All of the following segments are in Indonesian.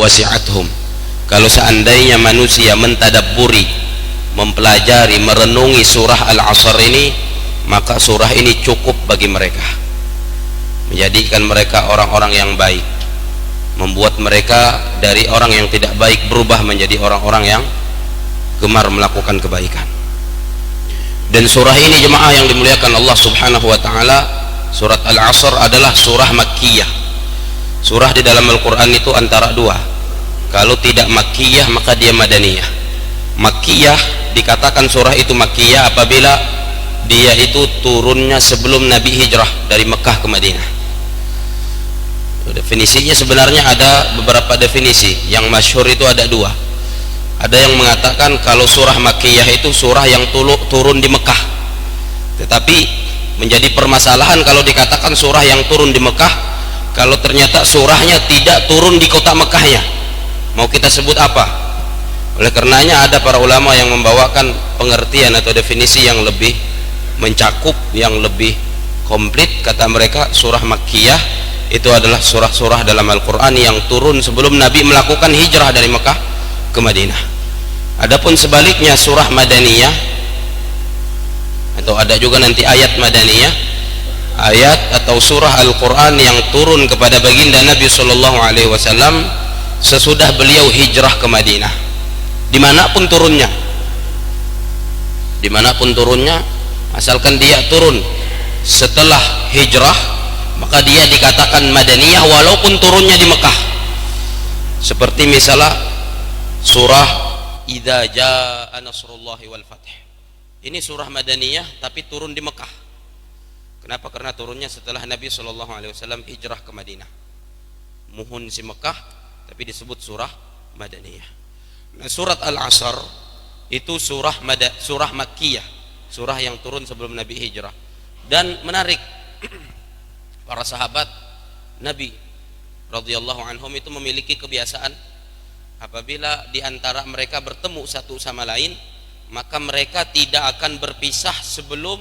wasi'athum. Kalau seandainya manusia mentadabburi, mempelajari, merenungi surah Al-Asr ini, maka surah ini cukup bagi mereka, menjadikan mereka orang-orang yang baik, membuat mereka dari orang yang tidak baik berubah menjadi orang-orang yang gemar melakukan kebaikan. Dan surah ini jemaah yang dimuliakan Allah Subhanahu wa taala, surat Al-Asr adalah surah Makkiyah. Surah di dalam Al-Qur'an itu antara dua. Kalau tidak Makkiyah maka dia Madaniyah. Makkiyah dikatakan surah itu Makkiyah apabila dia itu turunnya sebelum Nabi hijrah dari Mekah ke Madinah. Definisinya sebenarnya ada beberapa definisi. Yang masyhur itu ada dua. Ada yang mengatakan kalau surah Makkiyah itu surah yang turun di Mekah. Tetapi menjadi permasalahan kalau dikatakan surah yang turun di Mekah, kalau ternyata surahnya tidak turun di kota Mekahnya, mau kita sebut apa? Oleh karenanya ada para ulama yang membawakan pengertian atau definisi yang lebih mencakup, yang lebih komplit. Kata mereka surah Makkiyah itu adalah surah-surah dalam Al-Quran yang turun sebelum Nabi melakukan hijrah dari Mekah ke Madinah. Adapun sebaliknya surah Madaniyah, atau ada juga nanti ayat Madaniyah, ayat atau surah Al-Quran yang turun kepada baginda Nabi Sallallahu Alaihi Wasallam sesudah beliau hijrah ke Madinah, dimanapun turunnya, asalkan dia turun setelah hijrah, maka dia dikatakan Madaniyah walaupun turunnya di Mekah. Seperti misalnya surah Idza jaa nasrullahi wal fath. Ini surah Madaniyah tapi turun di Mekah. Kenapa? Karena turunnya setelah Nabi Shallallahu Alaihi Wasallam hijrah ke Madinah. Muhun si Mekah tapi disebut surah Madaniyah. Nah, surat Al-Asr itu surah Makkiyah, surah yang turun sebelum Nabi hijrah. Dan menarik, para sahabat Nabi radhiyallahu anhum itu memiliki kebiasaan apabila di antara mereka bertemu satu sama lain, maka mereka tidak akan berpisah sebelum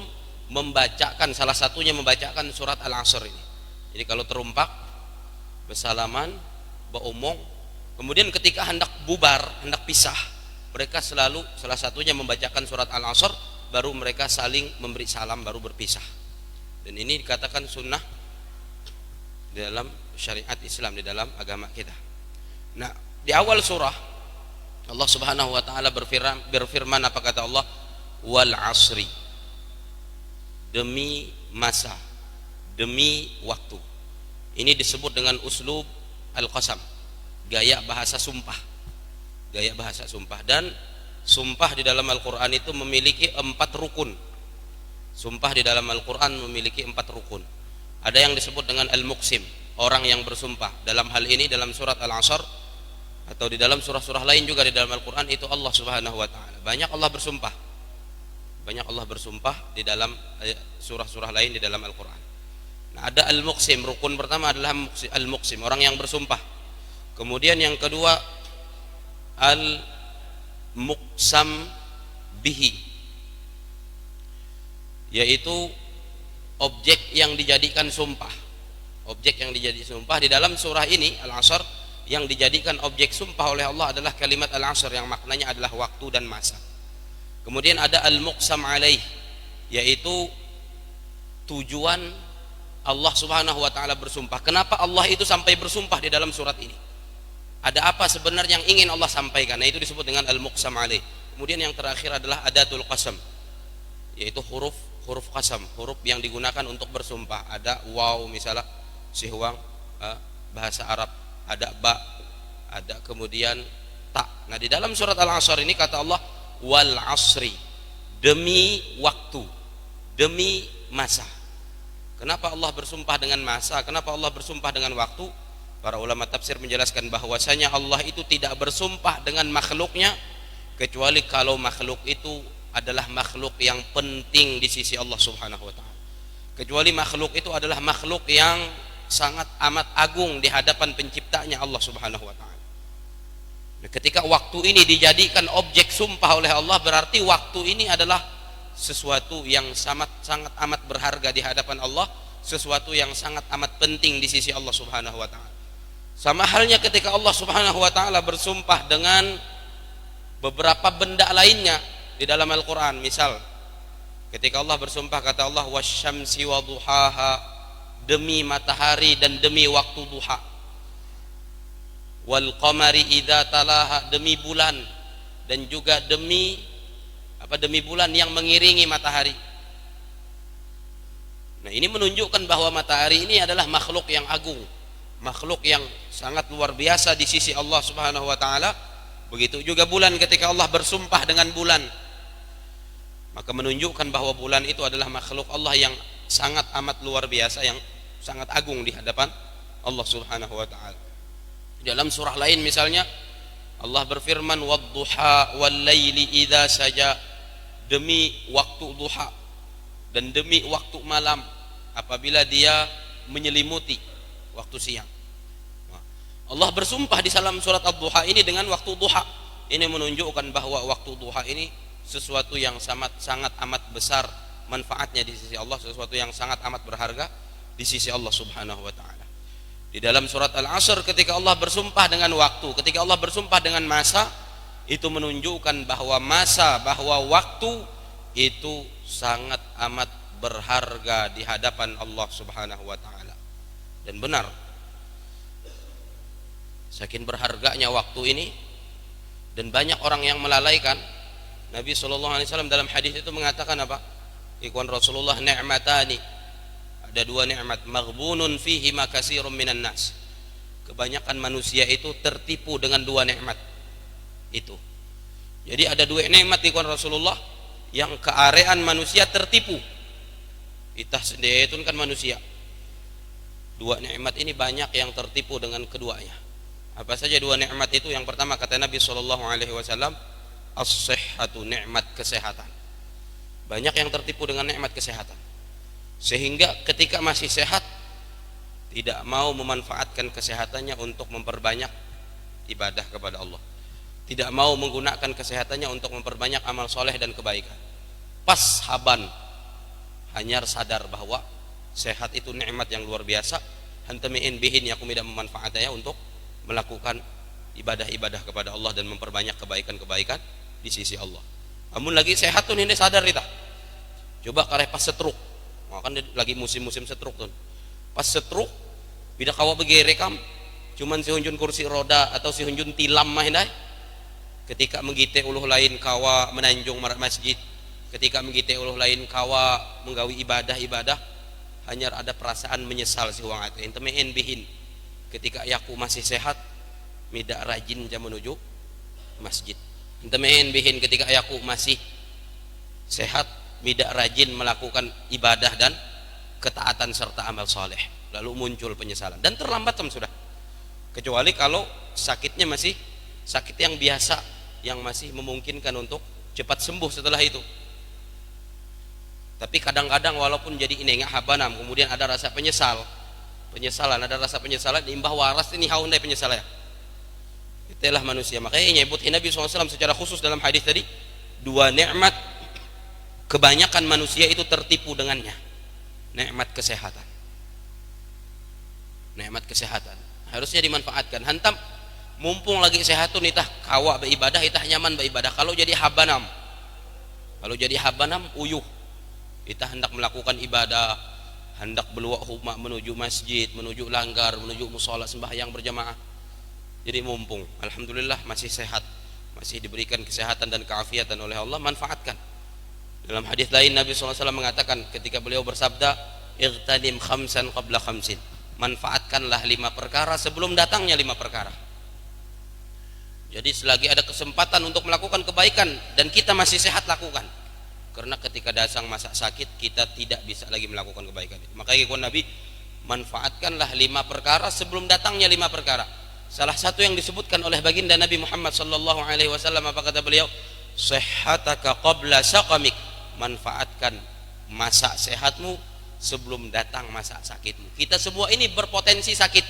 membacakan, salah satunya membacakan surat Al-Asr ini. Jadi kalau terumpak, bersalaman, beromong, kemudian ketika hendak bubar, hendak pisah, mereka selalu salah satunya membacakan surat Al-Asr, baru mereka saling memberi salam, baru berpisah. Dan ini dikatakan sunnah di dalam syariat Islam, di dalam agama kita. Nah, di awal surah Allah Subhanahu wa taala berfirman, apa kata Allah? Wal asri, demi masa, demi waktu. Ini disebut dengan uslub al-qasam, gaya bahasa sumpah. Gaya bahasa sumpah. Dan sumpah di dalam Al-Qur'an itu memiliki 4 rukun. Sumpah di dalam Al-Qur'an memiliki 4 rukun. Ada yang disebut dengan al-muqsim, orang yang bersumpah. Dalam hal ini dalam surat Al-Asr atau di dalam surah-surah lain juga di dalam Al-Quran itu Allah Subhanahu wa taala. Banyak Allah bersumpah. Banyak Allah bersumpah di dalam surah-surah lain di dalam Al-Quran. Nah, ada al-muqsim, rukun pertama adalah al-muqsim, orang yang bersumpah. Kemudian yang kedua al-muqsam bihi, yaitu objek yang dijadikan sumpah. Objek yang dijadikan sumpah di dalam surah ini Al-Asr, yang dijadikan objek sumpah oleh Allah adalah kalimat Al-Asr yang maknanya adalah waktu dan masa. Kemudian ada al-muqsam alaih, yaitu tujuan Allah Subhanahu wa taala bersumpah. Kenapa Allah itu sampai bersumpah di dalam surat ini? Ada apa sebenarnya yang ingin Allah sampaikan? Nah, itu disebut dengan al-muqsam alaih. Kemudian yang terakhir adalah adatul qasam, yaitu huruf qasam, huruf yang digunakan untuk bersumpah. Ada waw misalnya sihwang, bahasa Arab, ada ba, ada kemudian ta. Nah, di dalam surat Al-Asr ini kata Allah wal asri, demi waktu, demi masa. Kenapa Allah bersumpah dengan masa? Kenapa Allah bersumpah dengan waktu? Para ulama tafsir menjelaskan bahwasanya Allah itu tidak bersumpah dengan makhluknya kecuali kalau makhluk itu adalah makhluk yang penting di sisi Allah Subhanahu wa taala. Kecuali makhluk itu adalah makhluk yang sangat amat agung di hadapan penciptanya Allah Subhanahu wa taala. Ketika waktu ini dijadikan objek sumpah oleh Allah, berarti waktu ini adalah sesuatu yang sangat amat berharga di hadapan Allah, sesuatu yang sangat amat penting di sisi Allah Subhanahu wa taala. Sama halnya ketika Allah Subhanahu wa taala bersumpah dengan beberapa benda lainnya di dalam Al-Qur'an. Misal ketika Allah bersumpah, kata Allah wasyamsi waduhaha, demi matahari dan demi waktu duha, wal qamari idza talaha, demi bulan dan juga demi bulan yang mengiringi matahari. Nah, ini menunjukkan bahwa matahari ini adalah makhluk yang agung, makhluk yang sangat luar biasa di sisi Allah Subhanahu wa taala. Begitu juga bulan, ketika Allah bersumpah dengan bulan, maka menunjukkan bahwa bulan itu adalah makhluk Allah yang sangat amat luar biasa, yang sangat agung di hadapan Allah Subhanahu wa taala. Dalam surah lain misalnya Allah berfirman wadduha wal laili idza saja, demi waktu duha dan demi waktu malam apabila dia menyelimuti waktu siang. Allah bersumpah di dalam surat Ad-Duha ini dengan waktu duha. Ini menunjukkan bahwa waktu duha ini sesuatu yang sangat amat besar manfaatnya di sisi Allah, sesuatu yang sangat amat berharga di sisi Allah Subhanahu wa taala. Di dalam surat Al-Asr ketika Allah bersumpah dengan waktu, ketika Allah bersumpah dengan masa, itu menunjukkan bahwa waktu itu sangat amat berharga di hadapan Allah Subhanahu wa taala. Dan benar, saking berharganya waktu ini dan banyak orang yang melalaikan. Nabi SAW dalam hadis itu mengatakan apa? Ikhwan Rasulullah, ni'matani, ada dua nikmat, maghbunun fihi ma katsirun minan nas. Kebanyakan manusia itu tertipu dengan dua nikmat itu. Jadi ada dua nikmat ikhwan Rasulullah yang kearean manusia tertipu. Itah sendiri itu kan manusia. Dua nikmat ini banyak yang tertipu dengan keduanya. Apa saja dua nikmat itu? Yang pertama kata Nabi SAW, as-sihhatu, nikmat kesehatan. Banyak yang tertipu dengan nikmat kesehatan, sehingga ketika masih sehat tidak mau memanfaatkan kesehatannya untuk memperbanyak ibadah kepada Allah, tidak mau menggunakan kesehatannya untuk memperbanyak amal soleh dan kebaikan. Pas haban hanyar sadar bahwa sehat itu nikmat yang luar biasa, hantamiin bihin yakum, tidak memanfaatkannya untuk melakukan ibadah-ibadah kepada Allah dan memperbanyak kebaikan-kebaikan di sisi Allah. Namun lagi sehat tuh ini sadar kita. Coba kareh pas setruk, kan lagi musim-musim setruk tuh. Pas setruk, bila kawa begerekam, cuman si hunjun kursi roda atau si hunjun tilam mah hendak. Ketika menggite uluh lain kawa menanjung marat masjid, ketika menggite uluh lain kawa menggawi ibadah-ibadah, hanya ada perasaan menyesal si wang atu. Entemein bihin. Ketika yaku masih sehat, tidak rajin jam menuju masjid. Entemein bihin ketika yaku masih sehat, tidak rajin melakukan ibadah dan ketaatan serta amal soleh. Lalu muncul penyesalan dan terlambat sudah. Kecuali kalau sakitnya masih sakit yang biasa, yang masih memungkinkan untuk cepat sembuh setelah itu. Tapi kadang-kadang walaupun jadi inengah habanam, kemudian ada rasa ada rasa penyesalan, imbah waras ini haun dari penyesalan. Itulah manusia. Makanya nyebut Nabi SAW secara khusus dalam hadis tadi, dua nikmat kebanyakan manusia itu tertipu dengannya. Nikmat kesehatan. Nikmat kesehatan harusnya dimanfaatkan. Hantam mumpung lagi sehat tuh nitah kawa beribadah, itah nyaman beribadah. Kalau jadi habanam, uyuh, itah hendak melakukan ibadah, hendak beluak huma menuju masjid, menuju langgar, menuju musola sembahyang berjamaah. Jadi mumpung alhamdulillah masih sehat, masih diberikan kesehatan dan keafiatan oleh Allah, manfaatkan. Dalam hadis lain Nabi SAW mengatakan ketika beliau bersabda, "Ightanim khamsan qabla khamsin." Manfaatkanlah 5 perkara sebelum datangnya 5 perkara. Jadi selagi ada kesempatan untuk melakukan kebaikan dan kita masih sehat, lakukan. Karena ketika datang masa sakit kita tidak bisa lagi melakukan kebaikan. Makanya Nabi, manfaatkanlah 5 perkara sebelum datangnya 5 perkara. Salah satu yang disebutkan oleh baginda Nabi Muhammad sallallahu alaihi wasallam, apa kata beliau? Sihhataka qabla saqamik. Manfaatkan masa sehatmu sebelum datang masa sakitmu. Kita semua ini berpotensi sakit.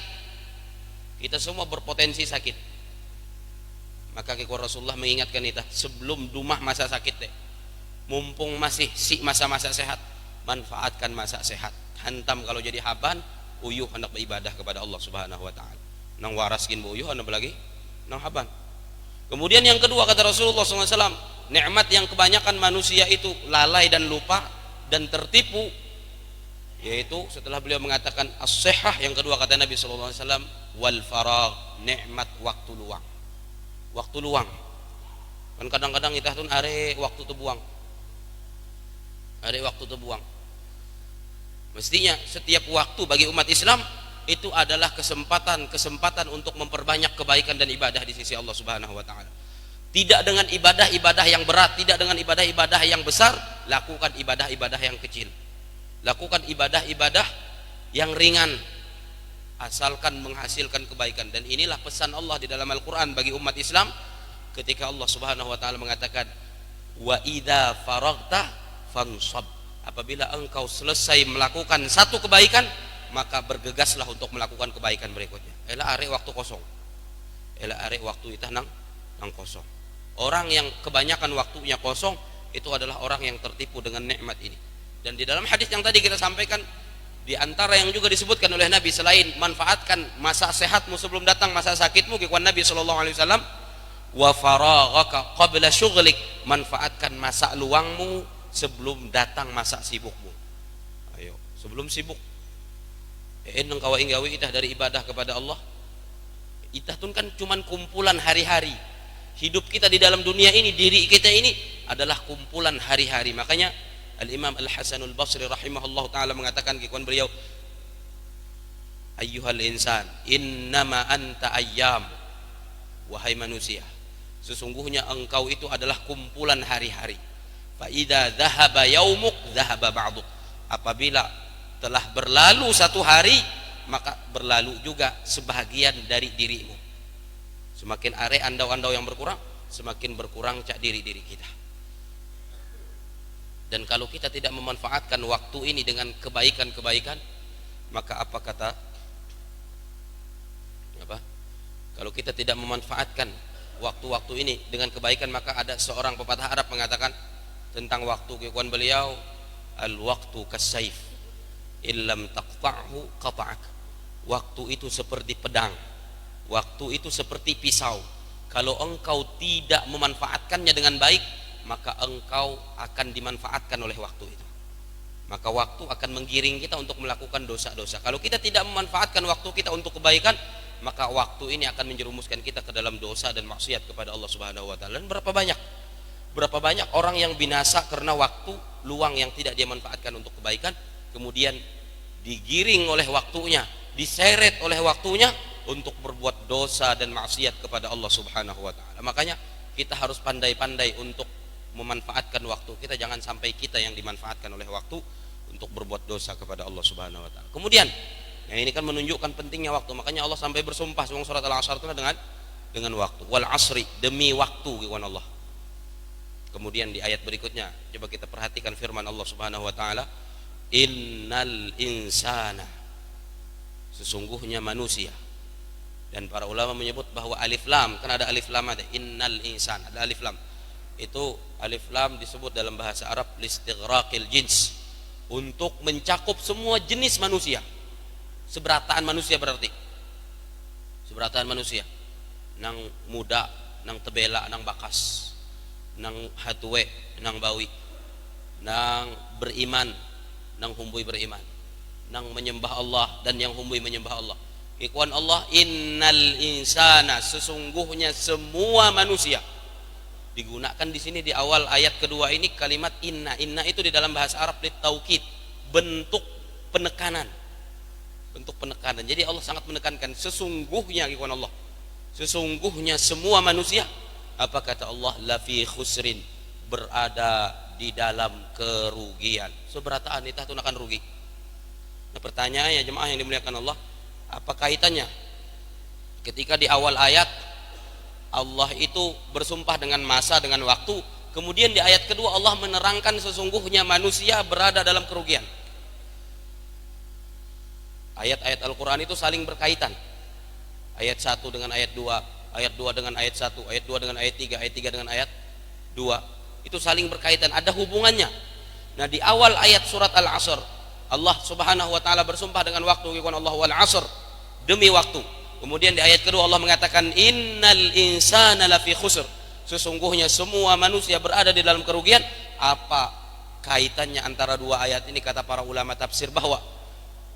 Maka Rasulullah mengingatkan kita sebelum dumah masa sakit deh. Mumpung masih masa-masa sehat, manfaatkan masa sehat. Hantam kalau jadi haban, uyuh hendak beribadah kepada Allah Subhanahu wa taala. nang waras kin buyuh anu lagi nang haban. Kemudian yang kedua kata Rasulullah SAW, nikmat yang kebanyakan manusia itu lalai dan lupa dan tertipu, yaitu setelah beliau mengatakan as-sihah, yang kedua kata Nabi SAW, wal faragh, nikmat waktu luang. Waktu luang kan kadang-kadang kita tuh are waktu terbuang, are waktu terbuang. Mestinya setiap waktu bagi umat Islam itu adalah kesempatan untuk memperbanyak kebaikan dan ibadah di sisi Allah Subhanahu wa taala. Tidak dengan ibadah-ibadah yang berat, tidak dengan ibadah-ibadah yang besar, lakukan ibadah-ibadah yang kecil. Lakukan ibadah-ibadah yang ringan asalkan menghasilkan kebaikan. Dan inilah pesan Allah di dalam Al-Qur'an bagi umat Islam ketika Allah Subhanahu wa taala mengatakan wa idza faraghta fansab. Apabila engkau selesai melakukan satu kebaikan, maka bergegaslah untuk melakukan kebaikan berikutnya. Ela are waktu kosong. Ela are waktu itu nang kosong. Orang yang kebanyakan waktunya kosong itu adalah orang yang tertipu dengan nikmat ini. Dan di dalam hadis yang tadi kita sampaikan, di antara yang juga disebutkan oleh Nabi selain manfaatkan masa sehatmu sebelum datang masa sakitmu, kata Nabi sallallahu alaihi wasallam, wa faraghaka qabla syughlik, manfaatkan masa luangmu sebelum datang masa sibukmu. Ayo, sebelum sibuk. Eneng kawa inggawi itah dari ibadah kepada Allah. Itah tun kan cuman kumpulan hari-hari. Hidup kita di dalam dunia ini, diri kita ini adalah kumpulan hari-hari. Makanya Al-Imam Al-Hasanul Basri rahimahullah ta'ala mengatakan kikuan beliau, ayyuhal insan innama anta ayyam, wahai manusia, sesungguhnya engkau itu adalah kumpulan hari-hari. Fa idza dhahaba yaumuk dhahaba ba'duk, apabila telah berlalu satu hari maka berlalu juga sebahagian dari dirimu. Semakin are andau-andau yang berkurang, semakin berkurang cak diri-diri kita. Dan kalau kita tidak memanfaatkan waktu ini dengan kebaikan-kebaikan, maka apa kata apa? Kalau kita tidak memanfaatkan waktu-waktu ini dengan kebaikan, maka ada seorang pepatah Arab mengatakan tentang waktu, kekuan beliau, al-waqtu kas-saif illam taqta'hu qata'ak. Waktu itu seperti pedang, waktu itu seperti pisau. Kalau engkau tidak memanfaatkannya dengan baik, maka engkau akan dimanfaatkan oleh waktu itu. Maka waktu akan menggiring kita untuk melakukan dosa-dosa. Kalau kita tidak memanfaatkan waktu kita untuk kebaikan, maka waktu ini akan menjerumuskan kita ke dalam dosa dan maksiat kepada Allah Subhanahu wa taala. Dan berapa banyak orang yang binasa karena waktu luang yang tidak dia manfaatkan untuk kebaikan, kemudian digiring oleh waktunya, diseret oleh waktunya untuk berbuat dosa dan maksiat kepada Allah Subhanahu wa taala. Makanya kita harus pandai-pandai untuk memanfaatkan waktu kita, jangan sampai kita yang dimanfaatkan oleh waktu untuk berbuat dosa kepada Allah Subhanahu wa taala. Kemudian yang ini kan menunjukkan pentingnya waktu, makanya Allah sampai bersumpah sebelum surat Al-Asr itu dengan waktu. Wal asri, demi waktu kata Allah. Kemudian di ayat berikutnya coba kita perhatikan firman Allah Subhanahu wa taala, innal insana, sesungguhnya manusia. Dan para ulama menyebut bahwa alif lam, kan ada alif lam, ada innal insan, ada alif lam. Itu alif lam disebut dalam bahasa Arab listighraqil jins, untuk mencakup semua jenis manusia. Seberataan manusia berarti. Seberataan manusia. Nang muda, nang tebela, nang bakas, nang hatuwe, nang bawi, nang beriman, nang humbui beriman, nang menyembah Allah dan yang humbui menyembah Allah. Ikhwan Allah, innal insana, sesungguhnya semua manusia. Digunakan di sini di awal ayat kedua ini kalimat inna. Inna itu di dalam bahasa Arab litaukid, bentuk penekanan. Bentuk penekanan. Jadi Allah sangat menekankan sesungguhnya, ikhwan Allah, sesungguhnya semua manusia, apa kata Allah, lafi khusrin, berada di dalam kerugian. Seberataan itu akan rugi. Nah pertanyaannya jemaah yang dimuliakan Allah, apa kaitannya ketika di awal ayat Allah itu bersumpah dengan masa, dengan waktu, kemudian di ayat kedua Allah menerangkan sesungguhnya manusia berada dalam kerugian. Ayat-ayat Al-Quran itu saling berkaitan. Ayat 1 dengan ayat 2, ayat 2 dengan ayat 1, ayat 2 dengan ayat 3, ayat 3 dengan ayat 2. Itu saling berkaitan, ada hubungannya. Nah di awal ayat surat Al-Asr, Allah Subhanahu wa taala bersumpah dengan waktu, Allah wal asr, demi waktu. Kemudian di ayat kedua Allah mengatakan innal insana lafi khusr, sesungguhnya semua manusia berada di dalam kerugian. Apa kaitannya antara dua ayat ini? Kata para ulama tafsir bahwa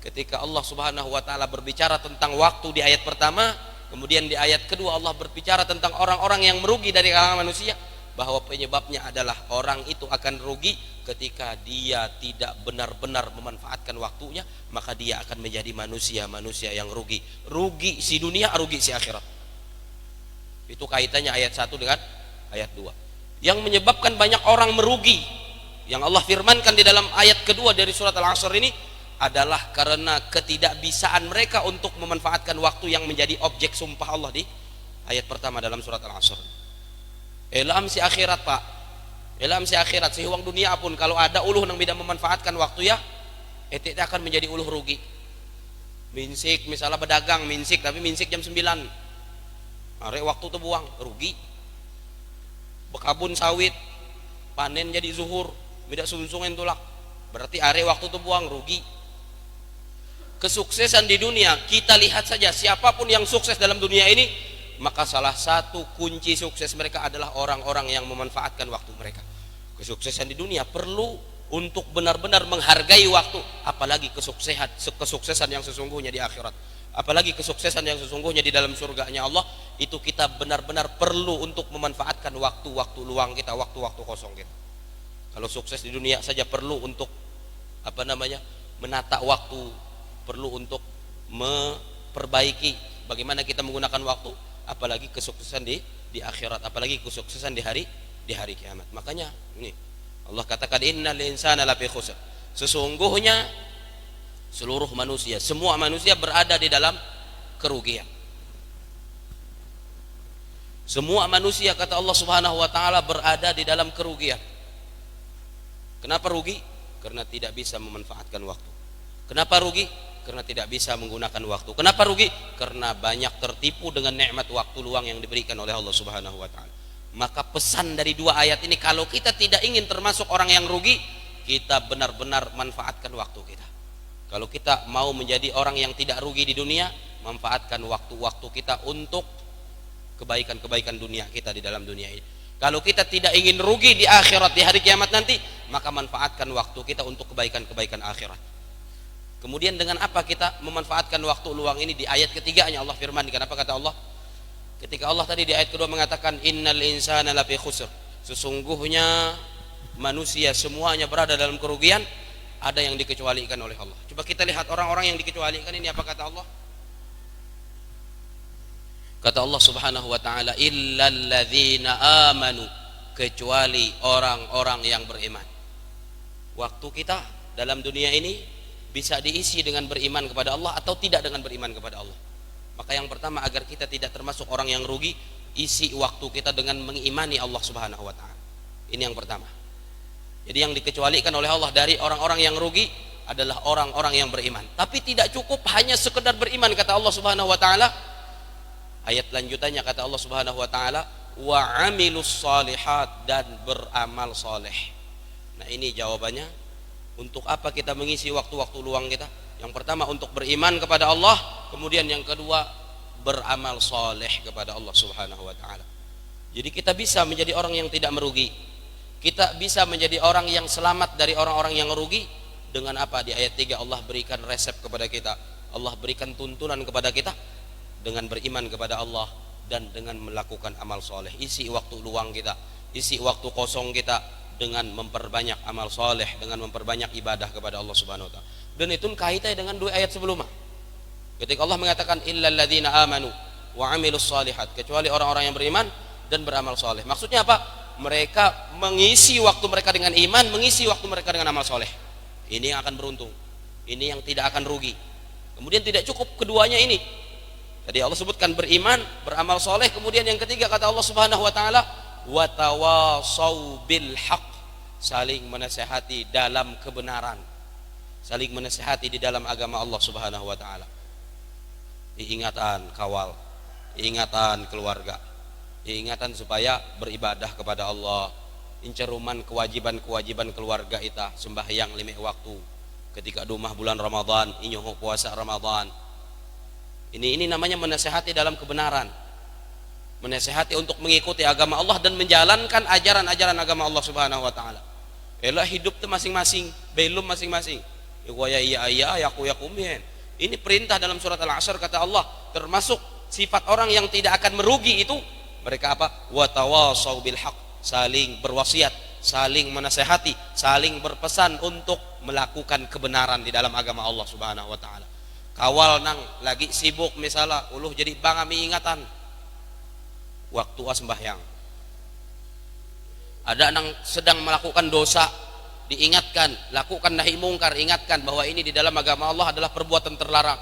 ketika Allah Subhanahu wa taala berbicara tentang waktu di ayat pertama, kemudian di ayat kedua Allah berbicara tentang orang-orang yang merugi dari kalangan manusia, bahwa penyebabnya adalah orang itu akan rugi ketika dia tidak benar-benar memanfaatkan waktunya, maka dia akan menjadi manusia yang rugi si dunia, rugi si akhirat. Itu kaitannya ayat 1 dengan ayat 2. Yang menyebabkan banyak orang merugi yang Allah firmankan di dalam ayat kedua dari surat Al-Asr ini adalah karena ketidakbisaan mereka untuk memanfaatkan waktu yang menjadi objek sumpah Allah di ayat pertama dalam surat Al-Asr. Elam si akhirat pak, elam si akhirat, si uang dunia pun kalau ada uluh yang tidak memanfaatkan waktu ya, itu akan menjadi uluh rugi. Minsik misalnya pedagang minsik, tapi minsik jam 9, are waktu itu buang, rugi. Bekabun sawit, panen jadi zuhur, tidak sungsungen tulak, berarti are waktu itu buang, rugi. Kesuksesan di dunia, kita lihat saja siapapun yang sukses dalam dunia ini, maka salah satu kunci sukses mereka adalah orang-orang yang memanfaatkan waktu mereka. Kesuksesan di dunia perlu untuk benar-benar menghargai waktu, apalagi kesuksesan yang sesungguhnya di akhirat, apalagi kesuksesan yang sesungguhnya di dalam surganya Allah. Itu kita benar-benar perlu untuk memanfaatkan waktu-waktu luang kita, waktu-waktu kosong kita. Kalau sukses di dunia saja perlu untuk menata waktu, perlu untuk memperbaiki bagaimana kita menggunakan waktu, apalagi kesuksesan di akhirat, apalagi kesuksesan di hari kiamat. Makanya ini Allah katakan innal insana lafi khusr, sesungguhnya seluruh manusia, semua manusia berada di dalam kerugian. Semua manusia, kata Allah Subhanahu wa taala, berada di dalam kerugian. Kenapa rugi? Karena tidak bisa memanfaatkan waktu. Kenapa rugi? Karena tidak bisa menggunakan waktu. Kenapa rugi? Karena banyak tertipu dengan nikmat waktu luang yang diberikan oleh Allah Subhanahu wa taala. Maka pesan dari dua ayat ini, kalau kita tidak ingin termasuk orang yang rugi, kita benar-benar manfaatkan waktu kita. Kalau kita mau menjadi orang yang tidak rugi di dunia, manfaatkan waktu-waktu kita untuk kebaikan-kebaikan dunia kita di dalam dunia ini. Kalau kita tidak ingin rugi di akhirat, di hari kiamat nanti, maka manfaatkan waktu kita untuk kebaikan-kebaikan akhirat. Kemudian dengan apa kita memanfaatkan waktu luang ini? Di ayat ketiganya Allah firmankan, apa kata Allah? Ketika Allah tadi di ayat kedua mengatakan innal insana lafi khusr, sesungguhnya manusia semuanya berada dalam kerugian, ada yang dikecualikan oleh Allah. Coba kita lihat orang-orang yang dikecualikan ini, apa kata Allah? Kata Allah Subhanahu wa taala, illal ladzina amanu, kecuali orang-orang yang beriman. Waktu kita dalam dunia ini bisa diisi dengan beriman kepada Allah atau tidak dengan beriman kepada Allah. Maka yang pertama, agar kita tidak termasuk orang yang rugi, isi waktu kita dengan mengimani Allah Subhanahu wa taala. Ini yang pertama. Jadi yang dikecualikan oleh Allah dari orang-orang yang rugi adalah orang-orang yang beriman. Tapi tidak cukup hanya sekedar beriman, kata Allah Subhanahu wa taala. Ayat lanjutannya kata Allah Subhanahu wa taala, wa amilus shalihat, dan beramal soleh. Nah, ini jawabannya. Untuk apa kita mengisi waktu-waktu luang kita? Yang pertama untuk beriman kepada Allah, kemudian yang kedua beramal soleh kepada Allah Subhanahu wa taala. Jadi kita bisa menjadi orang yang tidak merugi. Kita bisa menjadi orang yang selamat dari orang-orang yang merugi dengan apa? Di ayat 3 Allah berikan resep kepada kita. Allah berikan tuntunan kepada kita dengan beriman kepada Allah dan dengan melakukan amal soleh. Isi waktu luang kita, isi waktu kosong kita dengan memperbanyak amal soleh, dengan memperbanyak ibadah kepada Allah Subhanahu wa taala. Dan itu kaitannya dengan dua ayat sebelumnya. Ketika Allah mengatakan illal ladzina amanu wa amilus shalihat, kecuali orang-orang yang beriman dan beramal soleh. Maksudnya apa? Mereka mengisi waktu mereka dengan iman, mengisi waktu mereka dengan amal soleh. Ini yang akan beruntung, ini yang tidak akan rugi. Kemudian tidak cukup keduanya ini. Tadi Allah sebutkan beriman, beramal soleh. Kemudian yang ketiga kata Allah Subhanahu wa taala, wa tawasau bil haq, saling menasehati dalam kebenaran, saling menasehati di dalam agama Allah Subhanahu wa taala. Ingatan kawal, ingatan keluarga, ingatan supaya beribadah kepada Allah, inceruman kewajiban-kewajiban keluarga kita, sembahyang 5 waktu, ketika dumah bulan Ramadan, inyoh puasa Ramadan, Ini namanya menasehati dalam kebenaran, menasehati untuk mengikuti agama Allah dan menjalankan ajaran-ajaran agama Allah Subhanahu wa taala. Elah hidup itu masing-masing, belum masing-masing. Ya kumin. Ini perintah dalam surat Al-Asr, kata Allah, termasuk sifat orang yang tidak akan merugi itu mereka apa? Wa tawasau bil haq, saling berwasiat, saling menasehati, saling berpesan untuk melakukan kebenaran di dalam agama Allah Subhanahu wa taala. Kawal nang lagi sibuk misalnya uluh jadi bangami ingatan waktu sembahyang. Ada nang sedang melakukan dosa, diingatkan, lakukan nahi mungkar, ingatkan bahwa ini di dalam agama Allah adalah perbuatan terlarang.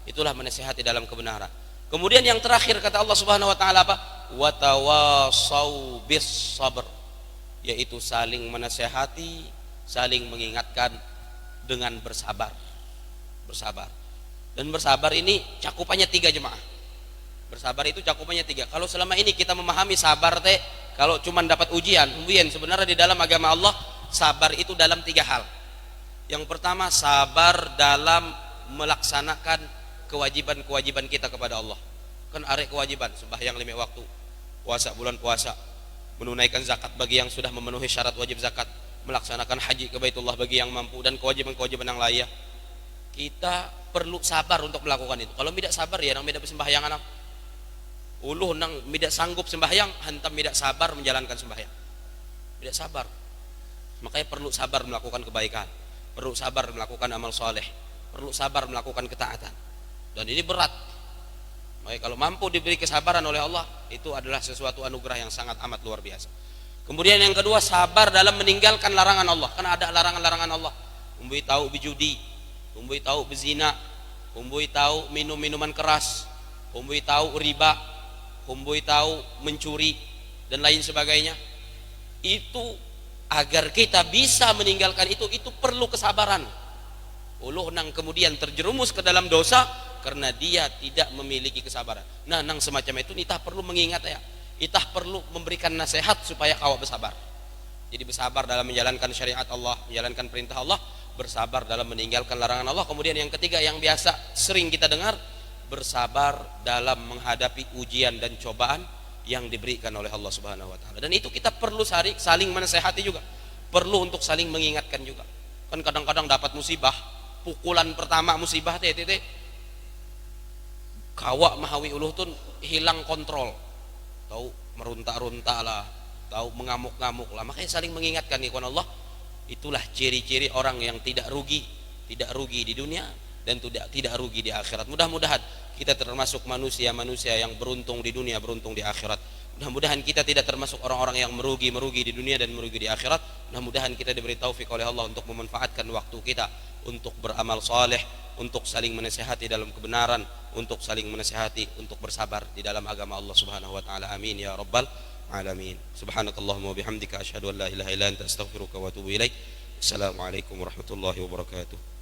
Itulah menasihati dalam kebenaran. Kemudian yang terakhir kata Allah Subhanahu wa taala apa? Wa tawasau bis sabr, yaitu saling menasihati, saling mengingatkan dengan bersabar. Bersabar. Dan bersabar ini cakupannya 3 jemaah. Bersabar itu cakupannya 3. Kalau selama ini kita memahami sabar teh kalau cuma dapat ujian, sebenarnya di dalam agama Allah sabar itu dalam 3 hal. Yang pertama, sabar dalam melaksanakan kewajiban-kewajiban kita kepada Allah. Kan arek kewajiban sembahyang 5 waktu, puasa bulan puasa, menunaikan zakat bagi yang sudah memenuhi syarat wajib zakat, melaksanakan haji ke Baitullah bagi yang mampu, dan kewajiban-kewajiban yang lainnya. Kita perlu sabar untuk melakukan itu. Kalau tidak sabar ya nang tidak sembahyang anak. Uluh nang tidak sanggup sembahyang, hantam tidak sabar menjalankan sembahyang. Tidak sabar. Makanya perlu sabar melakukan kebaikan, perlu sabar melakukan amal soleh, perlu sabar melakukan ketaatan. Dan ini berat. Makanya kalau mampu diberi kesabaran oleh Allah, itu adalah sesuatu anugerah yang sangat amat luar biasa. Kemudian yang kedua, sabar dalam meninggalkan larangan Allah. Karena ada larangan-larangan Allah. Umbui tahu bijudi, umbui tahu bezina, umbui tahu minum minuman keras, umbui tahu riba, umbui tahu mencuri dan lain sebagainya. Itu agar kita bisa meninggalkan itu perlu kesabaran. Uluh nang kemudian terjerumus ke dalam dosa karena dia tidak memiliki kesabaran. Nah, nang semacam itu nitah perlu mengingat ya. Itah perlu memberikan nasihat supaya kau bersabar. Jadi bersabar dalam menjalankan syariat Allah, menjalankan perintah Allah, bersabar dalam meninggalkan larangan Allah. Kemudian yang ketiga yang biasa sering kita dengar, bersabar dalam menghadapi ujian dan cobaan yang diberikan oleh Allah Subhanahu wa taala. Dan itu kita perlu saling menasehati juga. Perlu untuk saling mengingatkan juga. Kan kadang-kadang dapat musibah, pukulan pertama musibah teh kawak mahawi uluh tuh hilang kontrol. Tahu merunta-runta lah, tahu mengamuk-ngamuk lah. Makanya saling mengingatkan ikhwan Allah. Itulah ciri-ciri orang yang tidak rugi di dunia dan tidak rugi di akhirat. Mudah-mudahan kita termasuk manusia-manusia yang beruntung di dunia, beruntung di akhirat. Mudah-mudahan kita tidak termasuk orang-orang yang merugi di dunia dan merugi di akhirat. Mudah-mudahan kita diberi taufik oleh Allah untuk memanfaatkan waktu kita untuk beramal saleh, untuk saling menasihati dalam kebenaran, untuk saling menasihati untuk bersabar di dalam agama Allah Subhanahu wa taala. Amin ya rabbal alamin. Subhanakallahumma wa bihamdika asyhadu an la ilaha illa anta astaghfiruka wa atubu ilaik. Assalamualaikum warahmatullahi wabarakatuh.